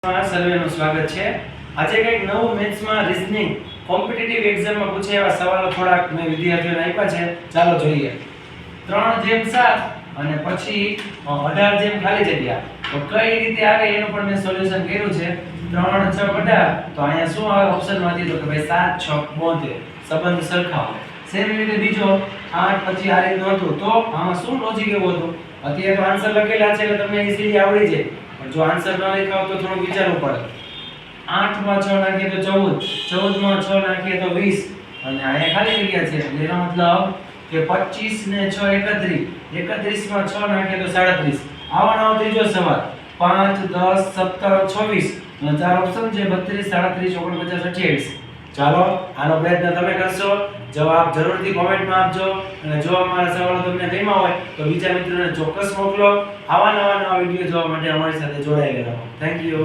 સર્વેનું સ્વાગત છે। આજે કંઈક નવું મેથ્સમાં રીઝનિંગ કોમ્પિટિટિવ એક્ઝામમાં પૂછે એવા સવાલો થોડાક મેં વિદ્યાર્થીઓને આપ્યા છે। ચાલો જોઈએ। 3/7 અને પછી 18 જેમ ખાલી જગ્યા તો કઈ રીતે આવે એનું પણ મેં સોલ્યુશન કર્યું છે। 3 6 18 તો અહીંયા શું આવે ઓપ્શનમાંથી તો કે ભાઈ 7 6 72 સંબંધ સરખાવો। સેમ રીતે બીજો 8 પછી આ રીતનું હતું તો આમાં શું લોજિક એવું હતું? અત્યારે તો આન્સર લખેલા છે એટલે તમને ઈઝીલી આવડી જાય, પણ જો આન્સર ન લખ્યો હોય તો થોડું વિચારવું પડે। 8 માં 6 નાખીએ તો 14, 14 માં 6 નાખીએ તો 20 અને અહીંયા ખાલી જગ્યા છે એટલે એનો મતલબ કે 25 ને 6 31, 31 માં 6 નાખીએ તો 37। આવાનો ત્રીજો સવાલ 5 10 17 26 અને ચાર ઓપ્શન છે 32 37 49 28। ચાલો આનો પ્રયત્ન તમે કરશો, જવાબ જરૂરથી કોમેન્ટમાં આપજો અને જો અમારા સવાલો તમને ગમ્યા હોય તો બીજા મિત્રોને ચોક્કસ મોકલો। આવા નવા વિડિયો જોવા માટે અમારી સાથે જોડાયેલા રહો। Thank you.